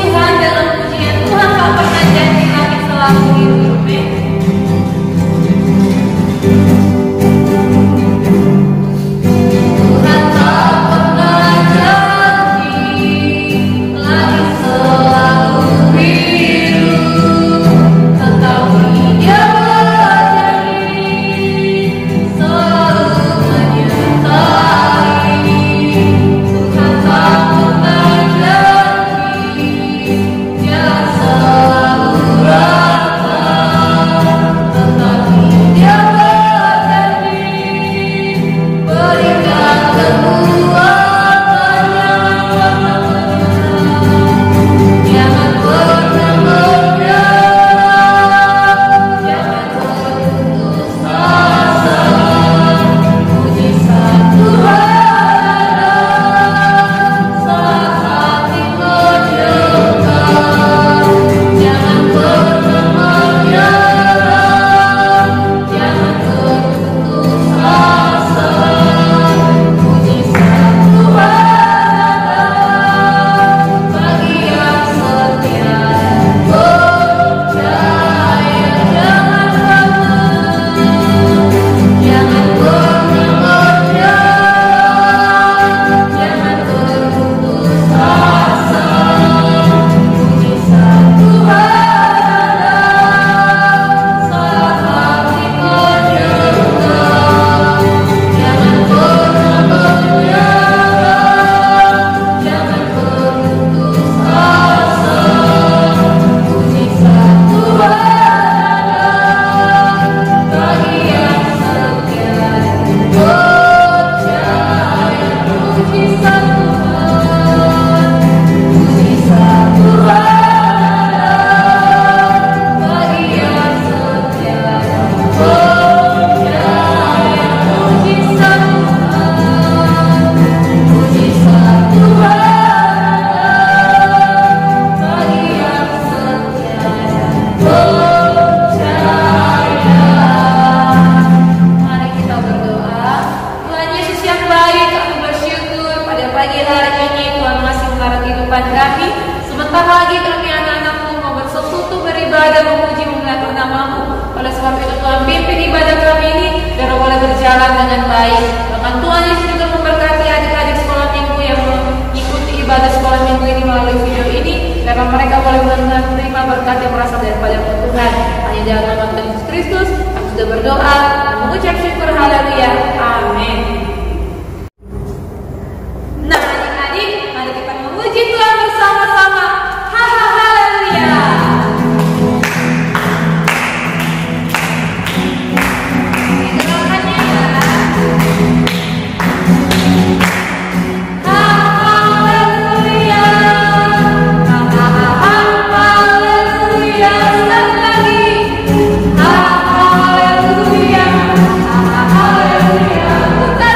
Tuhan dalam pujian. Tuhan tak pernah janji kami selalu hidup. Tuhan tak pernah janji lagi selalu hidup, tetapi Dia berjanji selalu menyertai. Tuhan tak pernah janji Dia selalu rata, tetapi Dia berjanji berikan kekuatan yang tak menyerah. Jangan pernah menyerah, jangan berputus asa. Mujizat Tuhan ada saat hati menyerah. Jangan pernah menyerah, jangan berputus asa. Mujizat Tuhan ada bagi yang setia dan percaya. Jangan pernah menyerah, jangan berputus asa. Mujizat Tuhan ada saat hati menyerah. Jangan pernah menyerah, jangan berputus asa. Mujizat Tuhan ada bagi yang setia dan percaya. Mujizat Tuhan ada bagi yang setia dan percaya. Mujizat Tuhan ada bagi yang setia dan percaya. Mari kita berdoa. Tuhan Yesus yang baik, kami bersyukur pada pagi hari ini Tuhan masih melarang kehidupan kami. Sebentar lagi kami anak-anak-Mu mau bersekutu beribadah, memuji, memuliakan nama-Mu. Oleh sebab itu Tuhan pimpin ibadah kami ini biar boleh berjalan dengan baik. Bahkan Tuhan Yesus juga memberkati adik-adik sekolah minggu yang mengikuti ibadah sekolah minggu ini melalui video ini, biar mereka boleh menerima berkat yang berasal daripada Tuhan. Hanya dalam nama Tuhan Yesus Kristus kami sudah berdoa dan mengucap syukur. Haleluya. Amin. Nah adik-adik, mari kita memuji Tuhan bersama-sama. Haleluya. Gerakannya ya. Haleluya. Haleluya. Sekali lagi. Haleluya. Haleluya. Bukan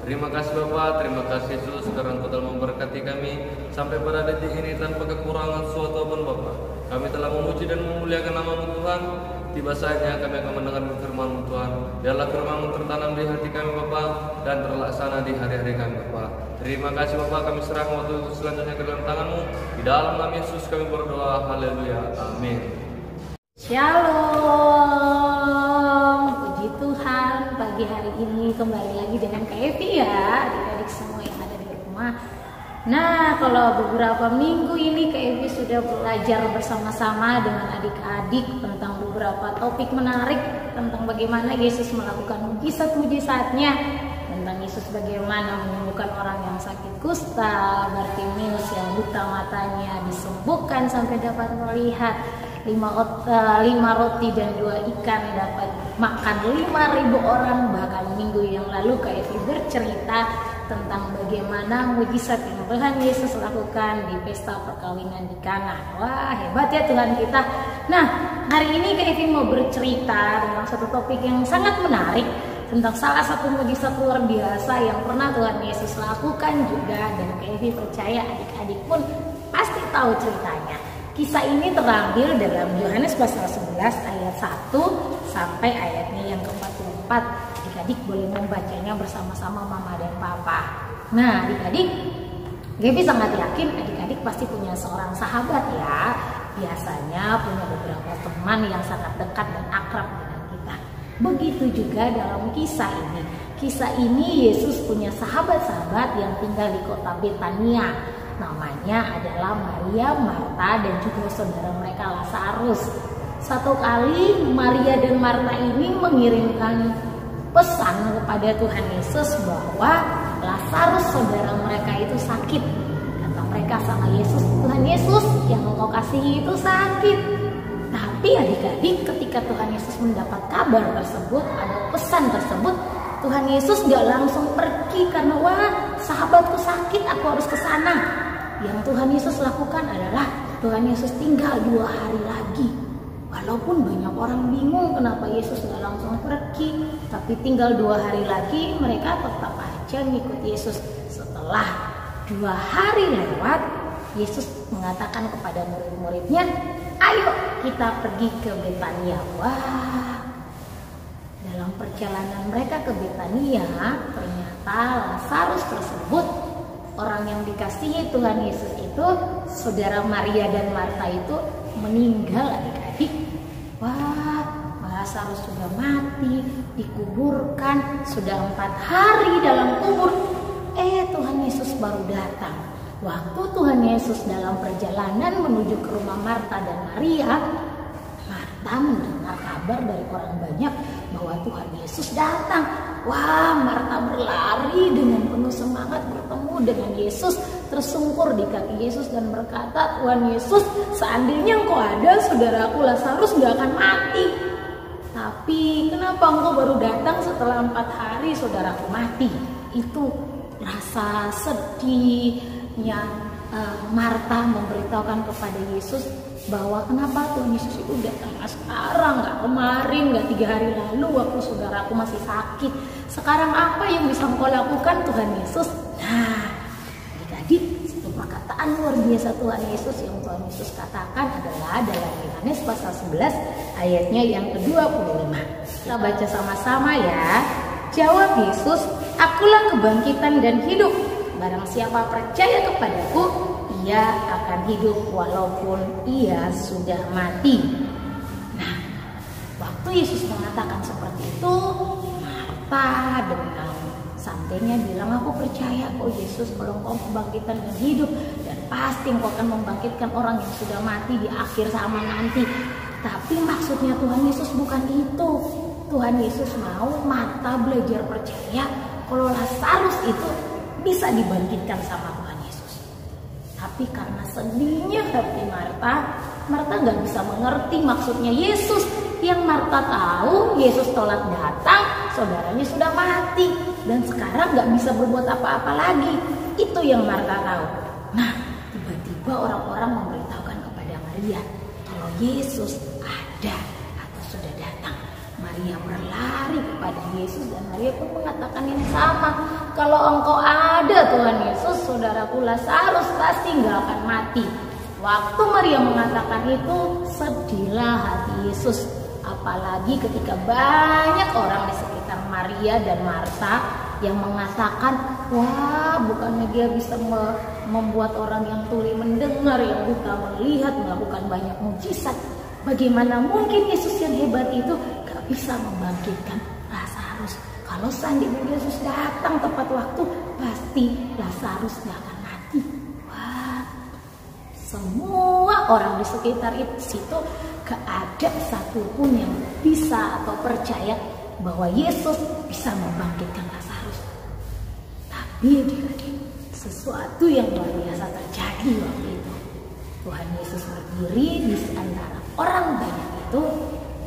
Terima kasih Bapa, terima kasih Yesus karena Engkau telah memberkati kami sampai pada detik ini tanpa kekurangan suatu pun Bapa. Kami telah memuji dan memuliakan nama-Mu Tuhan. Tiba saatnya kami akan mendengar firman-Mu Tuhan. Biarlah firman-Mu tertanam di hati kami Bapa dan terlaksana di hari-hari kami Bapa. Terima kasih Bapa, kami serahkan waktu selanjutnya ke dalam tangan-Mu. Di dalam nama Yesus kami berdoa. Haleluya. Amin. Shalom, puji Tuhan. Pagi hari ini kembali lagi dengan Kak Evi ya, adik-adik semua yang ada di rumah. Nah, kalau beberapa minggu ini Kak Evi sudah belajar bersama-sama dengan adik-adik tentang beberapa topik menarik tentang bagaimana Yesus melakukan mujizat-mujizatnya, tentang Yesus bagaimana menyembuhkan orang yang sakit kusta, Bartimeus yang buta matanya disembuhkan sampai dapat melihat, 5 roti dan 2 ikan dapat makan 5.000 orang. Bahkan minggu yang lalu Kak Evi bercerita tentang bagaimana mujizat yang Tuhan Yesus lakukan di pesta perkawinan di Kana. Wah, hebat ya Tuhan kita. Nah, hari ini Kak Evi mau bercerita tentang satu topik yang sangat menarik, tentang salah satu mujizat luar biasa yang pernah Tuhan Yesus lakukan juga, dan Kak Evi percaya adik-adik pun pasti tahu ceritanya. Kisah ini terambil dalam Yohanes pasal 11 ayat 1 sampai ayatnya yang ke-44. Adik-adik boleh membacanya bersama-sama mama dan papa. Nah, adik-adik, Gaby sangat yakin adik-adik pasti punya seorang sahabat ya. Biasanya punya beberapa teman yang sangat dekat dan akrab dengan kita. Begitu juga dalam kisah ini. Kisah ini Yesus punya sahabat-sahabat yang tinggal di kota Betania. Namanya adalah Maria, Marta, dan juga saudara mereka Lazarus. Satu kali Maria dan Marta ini mengirimkan pesan kepada Tuhan Yesus bahwa Lazarus saudara mereka itu sakit. Kata mereka sama Yesus, Tuhan Yesus yang Engkau kasihi itu sakit. Tapi adik-adik, ketika Tuhan Yesus mendapat kabar tersebut, ada pesan tersebut, Tuhan Yesus gak langsung pergi karena wah sahabatku sakit, aku harus ke sana. Yang Tuhan Yesus lakukan adalah Tuhan Yesus tinggal 2 hari lagi. Walaupun banyak orang bingung kenapa Yesus gak langsung pergi, tapi tinggal 2 hari lagi mereka tetap aja ngikut Yesus. Setelah 2 hari lewat, Yesus mengatakan kepada murid-muridnya, ayo kita pergi ke Betania. Wah, dalam perjalanan mereka ke Betania, ternyata Lazarus tersebut, orang yang dikasihi Tuhan Yesus itu, saudara Maria dan Marta itu meninggal adik-adik. Wah, Lazarus sudah mati, dikuburkan, sudah 4 hari dalam kubur. Tuhan Yesus baru datang. Waktu Tuhan Yesus dalam perjalanan menuju ke rumah Marta dan Maria, Marta mendengar kabar dari orang banyak bahwa Tuhan Yesus datang. Wah, Marta berlari dengan penuh semangat bertemu dengan Yesus, tersungkur di kaki Yesus dan berkata, Tuhan Yesus, seandainya Engkau ada, saudaraku Lazarus gak akan mati. Tapi kenapa Engkau baru datang setelah 4 hari saudaraku mati? Itu rasa sedihnya Marta memberitahukan kepada Yesus bahwa kenapa Tuhan Yesus itu datang sekarang, gak kemarin, gak 3 hari lalu waktu saudaraku masih sakit. Sekarang apa yang bisa Engkau lakukan Tuhan Yesus? Nah, adik-adik, satu perkataan luar biasa Tuhan Yesus yang Tuhan Yesus katakan adalah dalam Yohanes pasal 11 ayatnya yang ke-25. Kita baca sama-sama ya. Jawab Yesus, "Akulah kebangkitan dan hidup. Barang siapa percaya kepadaku, ia akan hidup walaupun ia sudah mati." Nah, waktu Yesus mengatakan seperti itu, Marta dengan santainya bilang, "Aku percaya kok Yesus, kalau Engkau kebangkitan dan hidup, dan pasti Engkau akan membangkitkan orang yang sudah mati di akhir zaman nanti." Tapi maksudnya Tuhan Yesus bukan itu. Tuhan Yesus mau Marta belajar percaya kalau Lazarus itu bisa dibangkitkan sama Tuhan Yesus. Tapi karena sedihnya hati Marta nggak bisa mengerti maksudnya Yesus. Yang Marta tahu, Yesus telat datang, saudaranya sudah mati, dan sekarang nggak bisa berbuat apa-apa lagi. Itu yang Marta tahu. Nah, tiba-tiba orang-orang memberitahukan kepada Maria kalau Yesus ada atau sudah datang. Maria berlari kepada Yesus dan Maria pun mengatakan yang sama. "Kalau Engkau ada Tuhan Yesus, saudaraku Lazarus pasti nggak akan mati." Waktu Maria mengatakan itu, sedihlah hati Yesus. Apalagi ketika banyak orang di sekitar Maria dan Marta yang mengatakan, "Wah, bukannya dia bisa membuat orang yang tuli mendengar, yang buta melihat, melakukan banyak mujizat. Bagaimana mungkin Yesus yang hebat itu gak bisa membangkitkan Lazarus? Kalau seandainya Yesus datang tepat waktu, pasti Lazarus gak akan mati." Wah, semua orang di sekitar situ gak ada satupun yang bisa atau percaya bahwa Yesus bisa membangkitkan Lazarus. Tapi adik-adik, sesuatu yang luar biasa terjadi waktu itu. Tuhan Yesus berdiri di antara orang banyak itu,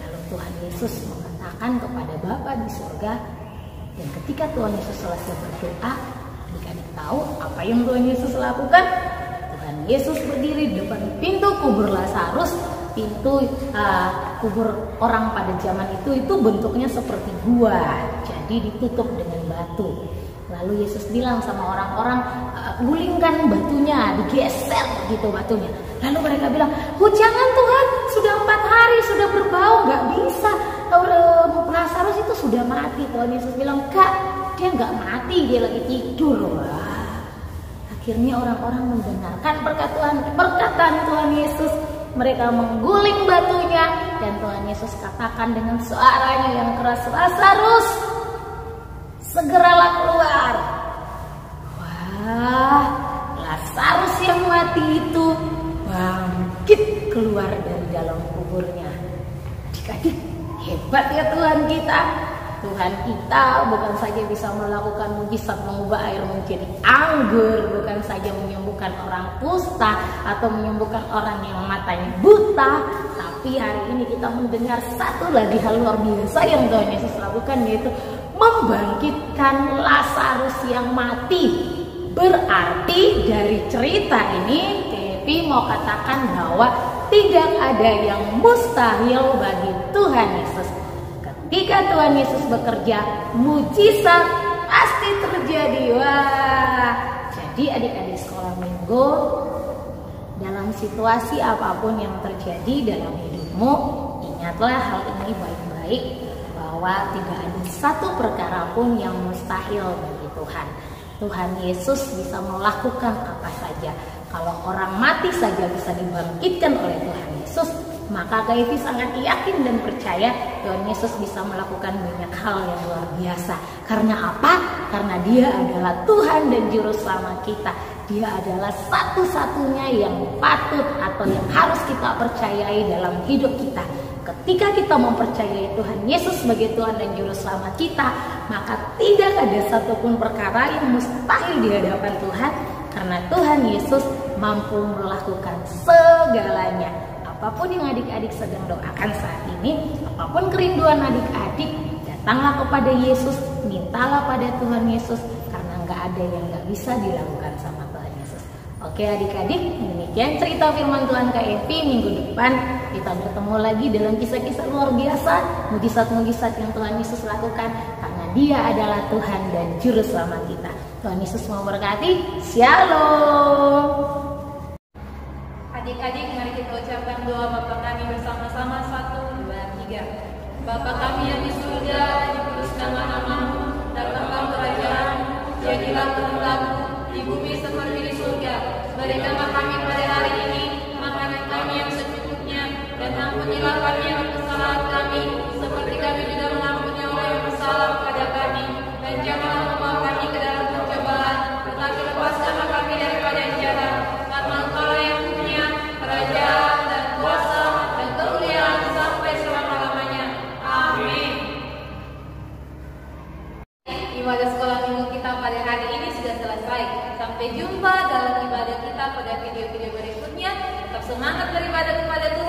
lalu Tuhan Yesus mengatakan kepada Bapa di surga. Dan ketika Tuhan Yesus selesai berdoa, adik-adik tahu apa yang Tuhan Yesus lakukan? Tuhan Yesus berdiri di depan pintu kubur Lazarus. Pintu kubur orang pada zaman itu bentuknya seperti gua, jadi ditutup dengan batu. Lalu Yesus bilang sama orang-orang, "Gulingkan batunya, digeser gitu batunya." Lalu mereka bilang, "Jangan Tuhan, sudah 4 hari, sudah berbau, nggak bisa. Lazarus itu sudah mati." Tuhan Yesus bilang, "Kak, dia nggak mati, dia lagi tidur." Wah. Akhirnya orang-orang mendengarkan perkataan Tuhan Yesus. Mereka mengguling batunya dan Tuhan Yesus katakan dengan suaranya yang keras, "Lazarus, segeralah keluar." Wah, Lazarus yang mati itu bangkit keluar dari dalam kuburnya. Adik-adik, hebat ya Tuhan kita. Tuhan kita bukan saja bisa melakukan mujizat mengubah air menjadi anggur, bukan saja menyembuhkan orang kusta atau menyembuhkan orang yang matanya buta, tapi hari ini kita mendengar satu lagi hal luar biasa yang Tuhan Yesus lakukan, yaitu membangkitkan Lazarus yang mati. Berarti dari cerita ini Kevi mau katakan bahwa tidak ada yang mustahil bagi Tuhan Yesus. Ketika Tuhan Yesus bekerja, mujizat pasti terjadi. Wah, jadi adik-adik sekolah minggu, dalam situasi apapun yang terjadi dalam hidupmu, ingatlah hal ini baik-baik, bahwa tidak ada satu perkara pun yang mustahil bagi Tuhan. Tuhan Yesus bisa melakukan apa saja. Kalau orang mati saja bisa dibangkitkan oleh Tuhan Yesus, maka Kevi sangat yakin dan percaya Tuhan Yesus bisa melakukan banyak hal yang luar biasa. Karena apa? Karena Dia adalah Tuhan dan Juru Selamat kita. Dia adalah satu-satunya yang patut atau yang harus kita percayai dalam hidup kita. Ketika kita mempercayai Tuhan Yesus sebagai Tuhan dan Juru Selamat kita, maka tidak ada satupun perkara yang mustahil di hadapan Tuhan, karena Tuhan Yesus mampu melakukan segalanya. Apapun yang adik-adik sedang doakan saat ini, apapun kerinduan adik-adik, datanglah kepada Yesus, mintalah pada Tuhan Yesus, karena nggak ada yang nggak bisa dilakukan sama Tuhan Yesus. Oke adik-adik, demikian cerita firman Tuhan KFI. Minggu depan kita bertemu lagi dalam kisah-kisah luar biasa, mujizat-mujizat yang Tuhan Yesus lakukan, karena Dia adalah Tuhan dan Juru Selamat kita. Tuhan Yesus memberkati. Shalom. adik-adik, mari kita ucapkan doa Bapa kami bersama-sama. 1, 2, 3. Bapa kami yang di surga, dikuduskan nama-Mu, datanglah kerajaan-Mu, jadilah kehendak-Mu di bumi seperti di surga. Berikanlah kami pada hari ini makanan kami yang secukupnya, dan ampunilah kami akan kesalahan kami, seperti kami juga mengampuni orang yang bersalah kepada kami. Dan janganlah membawa kami ke dalam pencobaan, tetapi lepaskanlah kami daripada yang jahat. Karena Engkau yang punya kerajaan dan kuasa dan kemuliaan sampai selama-lamanya. Amin. Ibadah sekolah minggu kita pada hari ini sudah selesai. Sampai jumpa dalam ibadah kita pada video-video berikutnya. Tetap semangat beribadah kepada Tuhan.